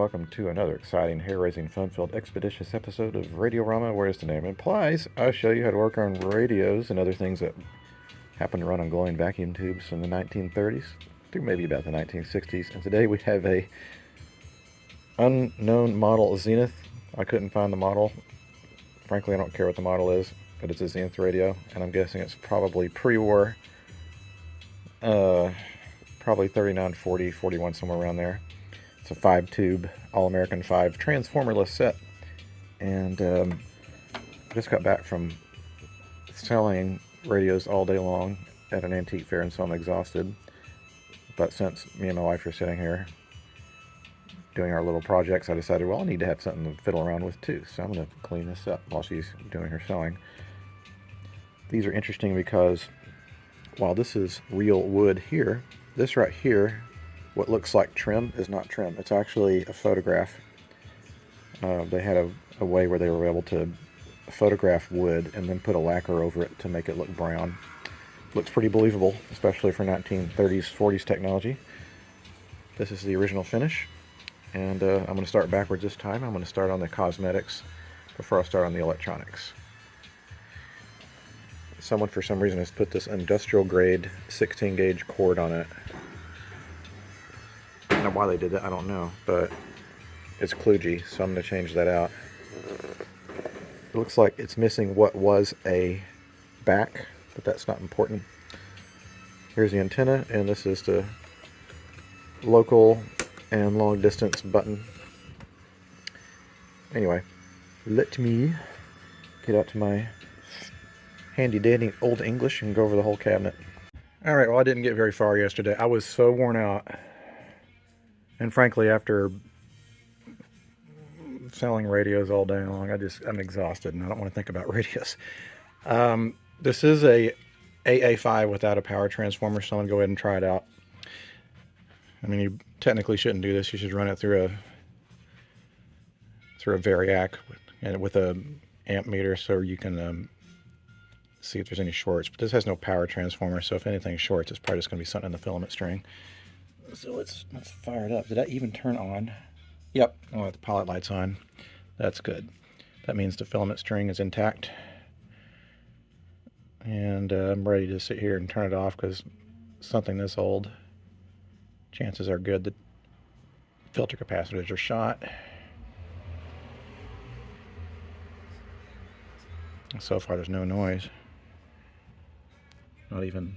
welcome to another exciting, hair-raising, fun-filled, expeditious episode of Radiorama, where, as the name implies, I show you how to work on radios and other things that happen to run on glowing vacuum tubes from the 1930s through maybe about the 1960s. And today we have a unknown model Zenith. I couldn't find the model. Frankly, I don't care what the model is, but it's a Zenith radio, and I'm guessing it's probably pre-war. Probably 39, 40, 41, somewhere around there. It's a 5-tube All-American 5 transformerless set. And I just got back from selling radios all day long at an antique fair, and so I'm exhausted. But since me and my wife are sitting here doing our little projects, I decided, well, I need to have something to fiddle around with too. So I'm going to clean this up while she's doing her sewing. These are interesting because while this is real wood here, this right here, what looks like trim, is not trim. It's actually a photograph. They had a way where they were able to photograph wood and then put a lacquer over it to make it look brown. Looks pretty believable, especially for 1930s, 40s technology. This is the original finish, and I'm going to start backwards this time. I'm going to start on the cosmetics before I start on the electronics. Someone, for some reason, has put this industrial grade 16 gauge cord on it. I don't know why they did that, I don't know, but it's kludgy, so I'm going to change that out. It looks like it's missing what was a back, but that's not important. Here's the antenna, and this is the local and long distance button. Anyway, let me get out to my handy dandy old English and go over the whole cabinet. Alright, well, I didn't get very far yesterday. I was so worn out. And frankly, after selling radios all day long, I'm exhausted and I don't want to think about radios. This is a AA5 without a power transformer, so I'm going to go ahead and try it out. I mean, you technically shouldn't do this. You should run it through a variac and with a amp meter so you can see if there's any shorts. But this has no power transformer, so if anything shorts, it's probably just going to be something in the filament string. So let's fire it up. Did that even turn on? Yep. Oh, the pilot light's on. That's good. That means the filament string is intact. And I'm ready to sit here and turn it off, because something this old, chances are good that filter capacitors are shot. So far there's no noise. Not even...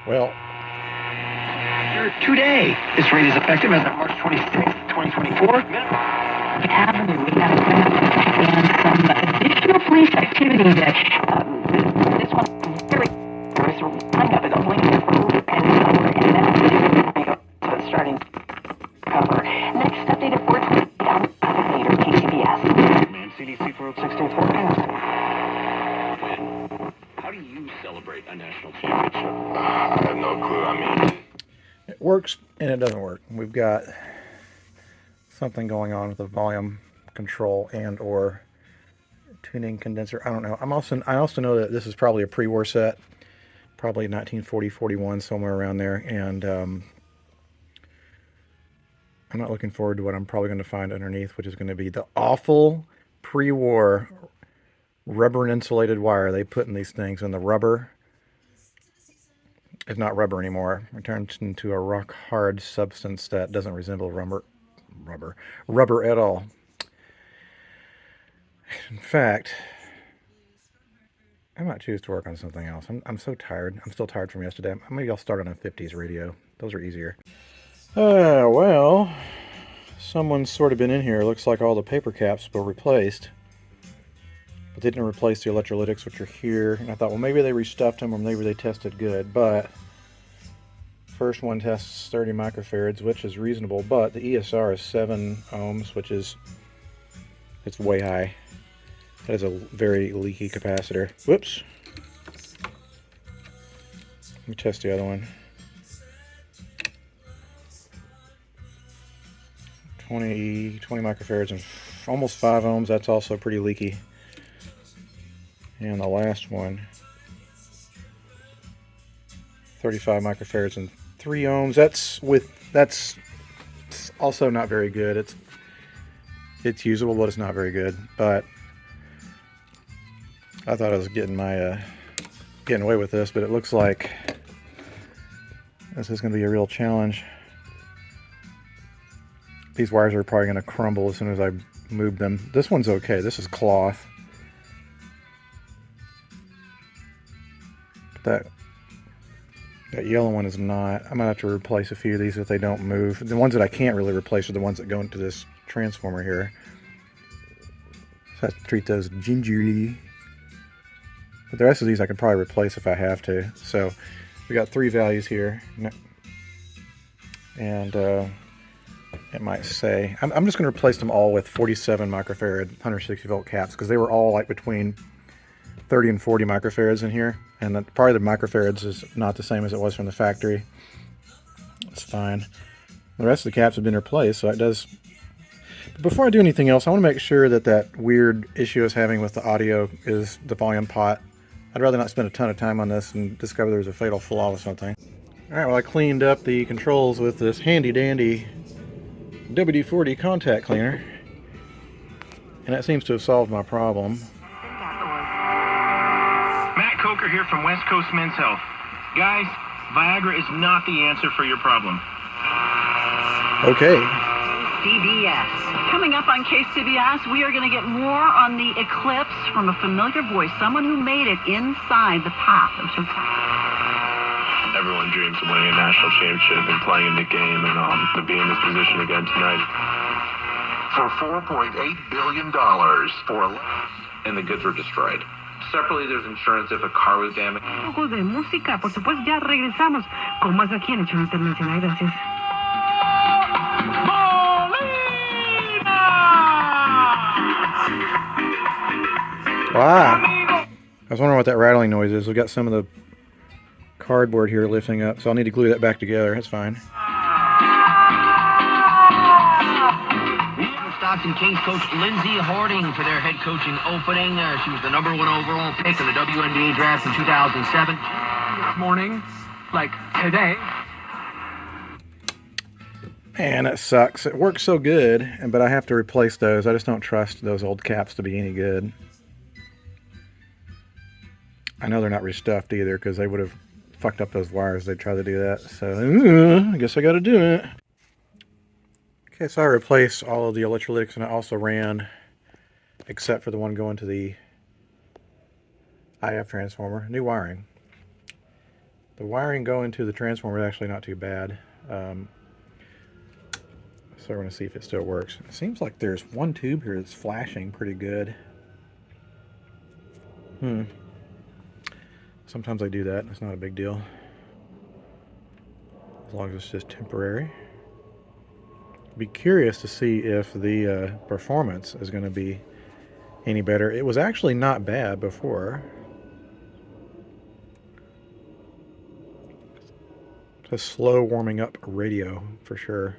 Well... Today, this rate is effective as of March 26th, 2024. We have and some additional police activity that this one very kind of a link to road and that's starting cover. Next updated 420 later TCBS. Man, CDC for 16 forecast. How do you celebrate a national championship? I have no clue. I mean, it works and it doesn't work. We've got something going on with the volume control and or tuning condenser. I don't know. I also know that this is probably a pre-war set, probably 1940, 41, somewhere around there. And I'm not looking forward to what I'm probably going to find underneath, which is going to be the awful pre-war rubber and insulated wire they put in these things, and the rubber is not rubber anymore. It turns into a rock hard substance that doesn't resemble rubber at all. In fact, I might choose to work on something else. I'm so tired. I'm still tired from yesterday. Maybe I'll start on a 50s radio. Those are easier. Well, someone's sort of been in here. Looks like all the paper caps were replaced, but they didn't replace the electrolytics, which are here. And I thought, well, maybe they restuffed them, or maybe they tested good. But first one tests 30 microfarads, which is reasonable, but the ESR is 7 ohms, which is, it's way high. That is a very leaky capacitor. Whoops. Let me test the other one. 20 microfarads and almost 5 ohms. That's also pretty leaky. And the last one, 35 microfarads and 3 ohms. That's It's also not very good. It's usable, but it's not very good. But I thought I was getting away with this, but it looks like this is going to be a real challenge. These wires are probably going to crumble as soon as I move them. This one's okay. This is cloth. That yellow one is not. I'm going to have to replace a few of these if they don't move. The ones that I can't really replace are the ones that go into this transformer here. So I have to treat those gingerly. But the rest of these I can probably replace if I have to. So we got 3 values here. And it might say, I'm just going to replace them all with 47 microfarad 160 volt caps, because they were all like between 30 and 40 microfarads in here. And probably the microfarads is not the same as it was from the factory. It's fine. The rest of the caps have been replaced, so it does. But before I do anything else, I want to make sure that weird issue I was having with the audio is the volume pot. I'd rather not spend a ton of time on this and discover there's a fatal flaw or something. Alright, well I cleaned up the controls with this handy dandy WD-40 contact cleaner, and that seems to have solved my problem. Matt Coker here from West Coast Men's Health. Guys, Viagra is not the answer for your problem. Okay. CBS. Coming up on KCBS, we are going to get more on the eclipse from a familiar voice, someone who made it inside the path of totality. Everyone dreams of winning a national championship and playing in the game, and to be in this position again tonight. For $4.8 billion And the goods were destroyed. Separately, there's insurance if a car was damaged. Un poco de música, por supuesto, ya regresamos con más aquí en Hecho Internacional. Gracias. Wow. I was wondering what that rattling noise is. We've got some of the cardboard here lifting up, so I'll need to glue that back together. That's fine. Stockton Kings coach Lindsay Hording for their head coaching opening. She was the #1 overall pick in the WNBA draft in 2007. This morning, like today. Man, that sucks. It works so good, but I have to replace those. I just don't trust those old caps to be any good. I know they're not restuffed either, because they would have fucked up those wires. They tried to do that. So I guess I got to do it. Okay, so I replaced all of the electrolytics, and I also ran, except for the one going to the IF transformer, new wiring. The wiring going to the transformer is actually not too bad. So we're going to see if it still works. It seems like there's one tube here that's flashing pretty good. Sometimes I do that. It's not a big deal, as long as it's just temporary. Be curious to see if the performance is going to be any better. It was actually not bad before. It's a slow warming up radio for sure.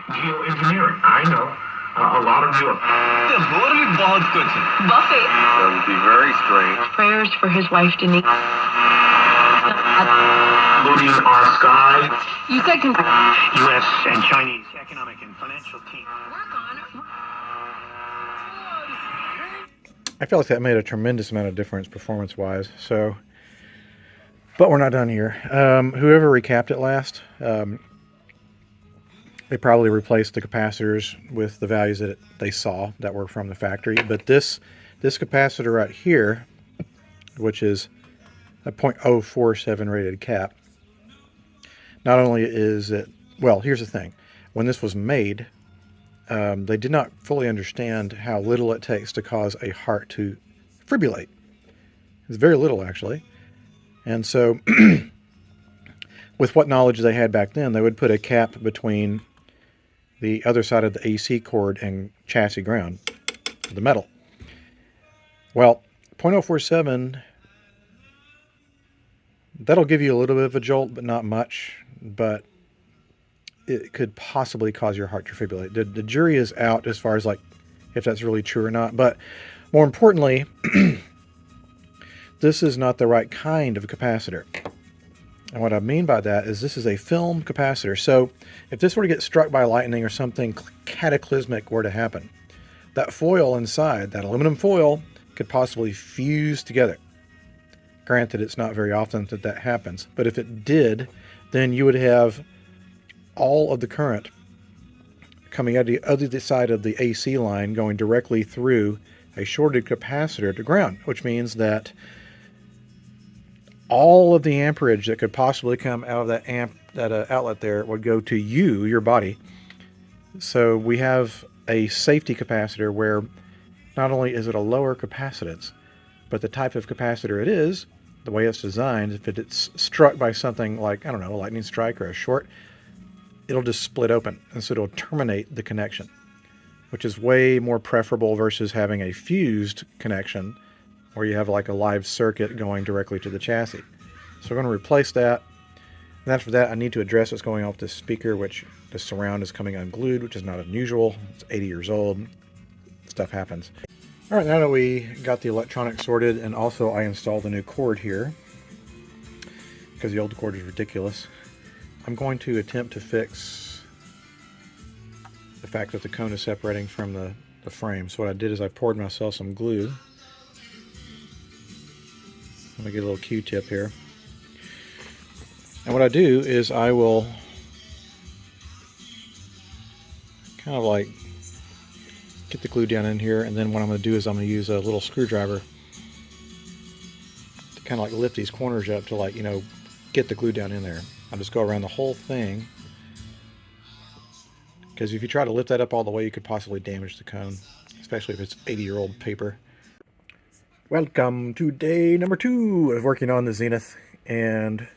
geoengineering. I know a lot of you are. Buffy. That would be very strange. Prayers for his wife, Denise. Looting our sky. You said U.S. and Chinese economic and financial team. I feel like that made a tremendous amount of difference performance-wise. So, but we're not done here. Whoever recapped it last, they probably replaced the capacitors with the values that they saw that were from the factory. But this capacitor right here, which is a 0.047 rated cap, not only is it, well, here's the thing. When this was made, they did not fully understand how little it takes to cause a heart to fibrillate. It's very little, actually. And so, with what knowledge they had back then, they would put a cap between the other side of the AC cord and chassis ground, the metal. Well, 0.047, that'll give you a little bit of a jolt, but not much. But it could possibly cause your heart to fibrillate. The jury is out as far as like if that's really true or not. But more importantly, this is not the right kind of capacitor. And what I mean by that is this is a film capacitor. So if this were to get struck by lightning or something cataclysmic were to happen, that foil inside, that aluminum foil, could possibly fuse together. Granted, it's not very often that that happens, but if it did, then you would have all of the current coming out the other side of the AC line going directly through a shorted capacitor to ground, which means that all of the amperage that could possibly come out of that outlet there would go to you, your body. So we have a safety capacitor where not only is it a lower capacitance, but the type of capacitor it is, the way it's designed, if it's struck by something like, I don't know, a lightning strike or a short, it'll just split open, and so it'll terminate the connection, which is way more preferable versus having a fused connection where you have like a live circuit going directly to the chassis. So we're going to replace that. And after that, I need to address what's going on with this speaker, which the surround is coming unglued, which is not unusual. It's 80 years old. Stuff happens. All right, now that we got the electronics sorted, and also I installed a new cord here because the old cord is ridiculous, I'm going to attempt to fix the fact that the cone is separating from the frame. So what I did is I poured myself some glue. Let me get a little Q-tip here. And what I do is I will kind of like get the glue down in here, and then what I'm going to do is I'm going to use a little screwdriver to kind of like lift these corners up to, like, you know, get the glue down in there. I'll just go around the whole thing, because if you try to lift that up all the way, you could possibly damage the cone, especially if it's 80-year-old paper. Welcome to day number 2 of working on the Zenith, and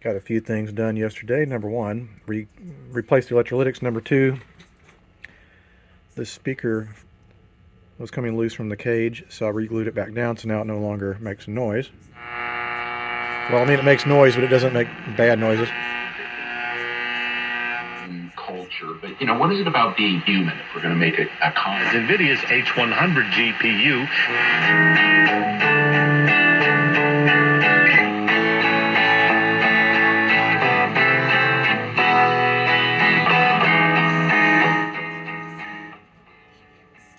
got a few things done yesterday. Number 1, replaced the electrolytics. Number 2, this speaker was coming loose from the cage, so I re-glued it back down, so now it no longer makes noise. Well, I mean, it makes noise, but it doesn't make bad noises. Culture, but you know, what is it about being human if we're going to make a comment? NVIDIA's H100 GPU.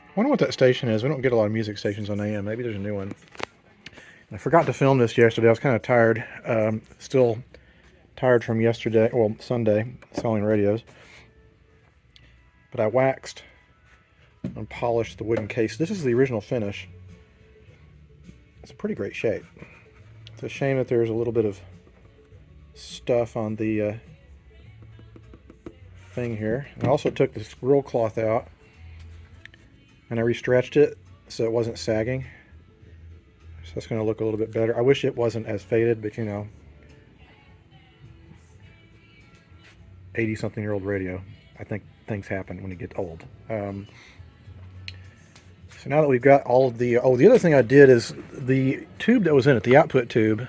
I wonder what that station is. We don't get a lot of music stations on AM. Maybe there's a new one. I forgot to film this yesterday. I was kind of tired. Still tired from yesterday, well, Sunday, selling radios. But I waxed and polished the wooden case. This is the original finish. It's a pretty great shape. It's a shame that there's a little bit of stuff on the thing here. I also took the roll cloth out and I restretched it so it wasn't sagging. So it's going to look a little bit better. I wish it wasn't as faded, but you know, 80-something-year-old radio. I think things happen when you get old. So now that we've got all of the... Oh, the other thing I did is the tube that was in it, the output tube,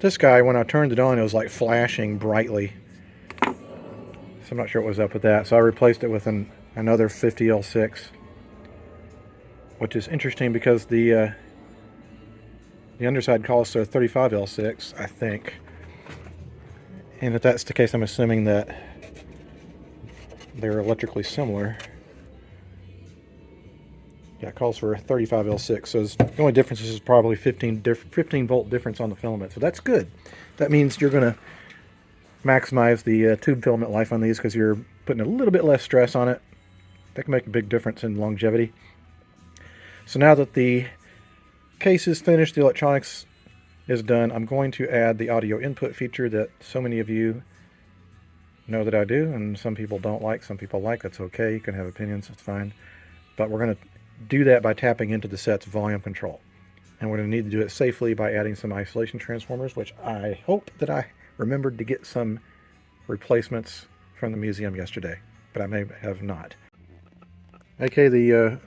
this guy, when I turned it on, it was like flashing brightly. So I'm not sure what was up with that. So I replaced it with another 50L6, which is interesting because the underside calls for a 35L6, I think. And if that's the case, I'm assuming that they're electrically similar. Yeah, it calls for a 35L6. So the only difference is probably 15 volt difference on the filament. So that's good. That means you're going to maximize the tube filament life on these because you're putting a little bit less stress on it. That can make a big difference in longevity. So now that the case is finished, the electronics is done, I'm going to add the audio input feature that so many of you know that I do, and some people don't like, some people like. That's okay. You can have opinions. It's fine. But we're going to do that by tapping into the set's volume control. And we're going to need to do it safely by adding some isolation transformers, which I hope that I remembered to get some replacements from the museum yesterday, but I may have not. Okay, the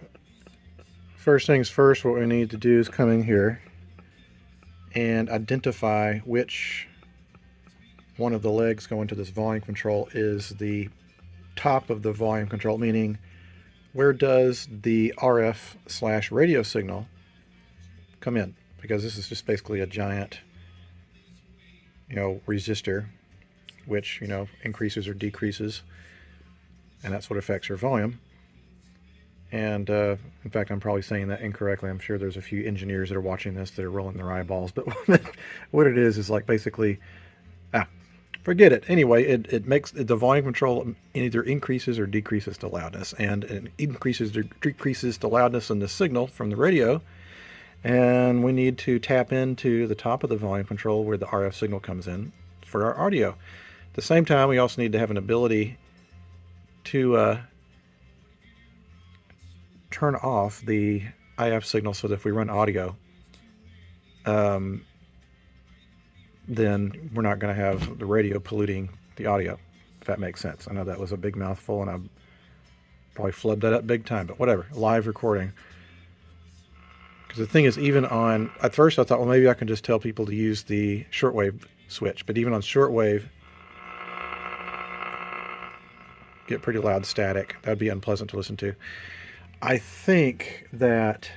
first things first, what we need to do is come in here and identify which one of the legs going to this volume control is the top of the volume control, meaning where does the RF/radio signal come in? because this is just basically a giant, resistor, which, increases or decreases, and that's what affects your volume. And in fact, I'm probably saying that incorrectly. I'm sure there's a few engineers that are watching this that are rolling their eyeballs, but what it is like basically, forget it. Anyway, it makes the volume control either increases or decreases the loudness, and it increases or decreases the loudness in the signal from the radio. And we need to tap into the top of the volume control where the RF signal comes in for our audio. At the same time, we also need to have an ability to turn off the IF signal so that if we run audio, then we're not going to have the radio polluting the audio, if that makes sense. I know that was a big mouthful and I probably flubbed that up big time, but whatever, live recording. Because the thing is, even on, at first I thought, well, maybe I can just tell people to use the shortwave switch, but even on shortwave, get pretty loud static. That would be unpleasant to listen to. I think that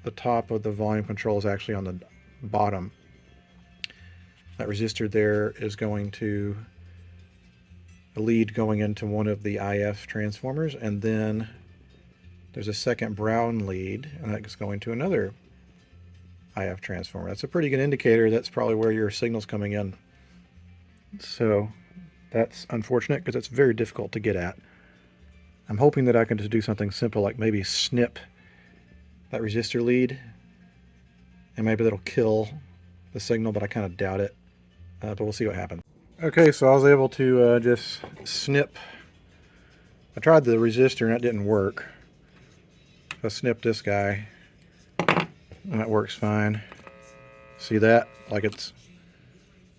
the top of the volume control is actually on the bottom. That resistor there is going to a lead going into one of the IF transformers, and then there's a second brown lead, and that's going to another IF transformer. That's a pretty good indicator. That's probably where your signal's coming in. So that's unfortunate because it's very difficult to get at. I'm hoping that I can just do something simple like maybe snip that resistor lead, and maybe that'll kill the signal, but I kind of doubt it. But we'll see what happens. Okay, so I was able to just snip. I tried the resistor and that didn't work. I snipped this guy and that works fine. See that? Like it's,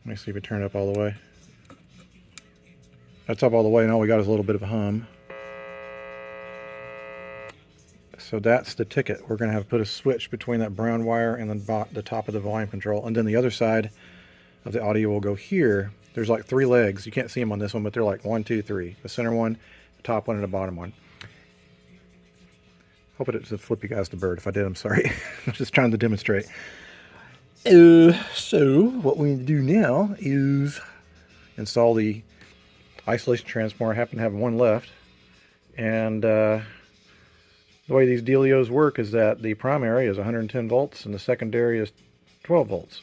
let me see if we turn it up all the way. That's up all the way, and all we got is a little bit of a hum. So that's the ticket. We're going to have to put a switch between that brown wire and the top of the volume control. And then the other side of the audio will go here. There's like 3 legs. You can't see them on this one, but they're like 1, 2, 3. The center one, the top one, and the bottom one. Hope it doesn't flip you guys the bird. If I did, I'm sorry. I'm just trying to demonstrate. So what we need to do now is install the isolation transformer. I happen to have one left. And the way these dealios work is that the primary is 110 volts and the secondary is 12 volts.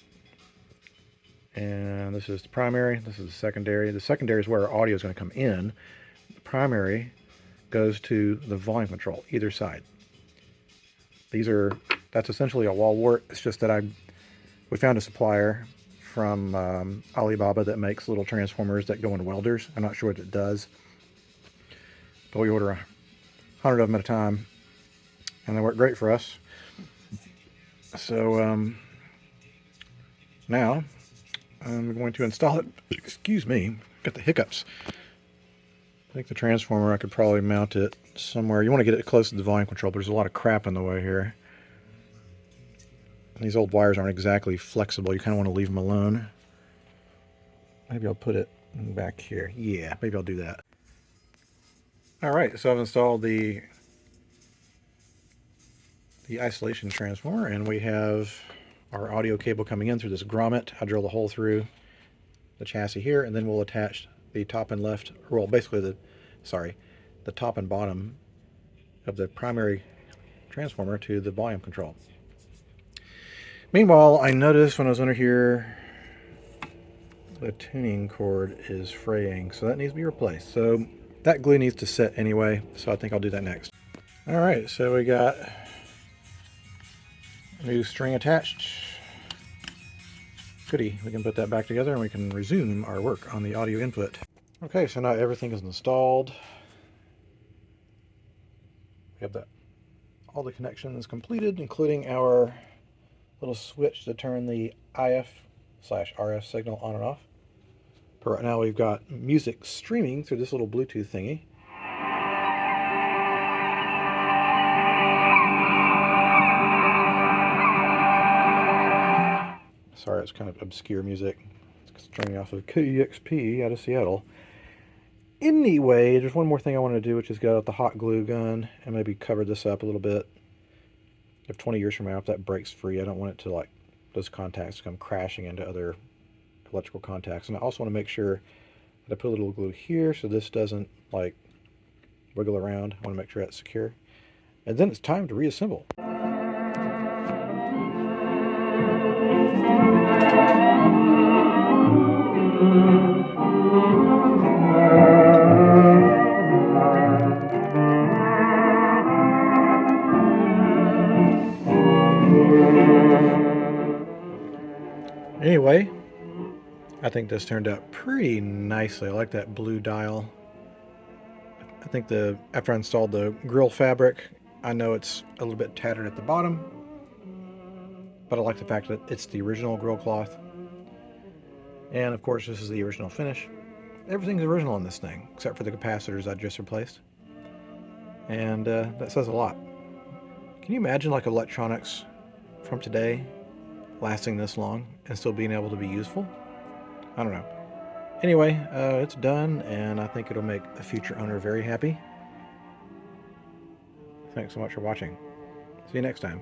And this is the primary, this is the secondary. The secondary is where our audio is going to come in. The primary goes to the volume control, either side. That's essentially a wall wart. It's just that we found a supplier from Alibaba that makes little transformers that go in welders. I'm not sure what it does, but we order 100 of them at a time, and they work great for us. So now I'm going to install it. Excuse me, got the hiccups. I think the transformer, I could probably mount it somewhere. You want to get it close to the volume control, but there's a lot of crap in the way here. And these old wires aren't exactly flexible. You kind of want to leave them alone. Maybe I'll put it back here. Yeah, maybe I'll do that. Alright, so I've installed the isolation transformer, and we have our audio cable coming in through this grommet. I drilled a hole through the chassis here, and then we'll attach the top and left, well, basically the top and bottom of the primary transformer to the volume control. Meanwhile, I noticed when I was under here, the tuning cord is fraying, so that needs to be replaced. So that glue needs to set anyway, so I think I'll do that next. Alright, so we got a new string attached. Goody, we can put that back together and we can resume our work on the audio input. Okay, so now everything is installed. We have all the connections completed, including our little switch to turn the IF/RF signal on and off. For right now, we've got music streaming through this little Bluetooth thingy. Sorry, it's kind of obscure music. It's streaming off of KEXP out of Seattle. Anyway, there's one more thing I want to do, which is get out the hot glue gun and maybe cover this up a little bit. if 20 years from now, if that breaks free, I don't want it to, like, those contacts come crashing into other electrical contacts. And I also want to make sure that I put a little glue here so this doesn't, like, wiggle around. I want to make sure that's secure. And then it's time to reassemble. Anyway, I think this turned out pretty nicely. I like that blue dial. I think after I installed the grill fabric, I know it's a little bit tattered at the bottom, but I like the fact that it's the original grill cloth. And of course, this is the original finish. Everything's original in this thing, except for the capacitors I just replaced. And that says a lot. Can you imagine, like, electronics from today lasting this long and still being able to be useful? I don't know. Anyway, it's done, and I think it'll make the future owner very happy. Thanks so much for watching. See you next time.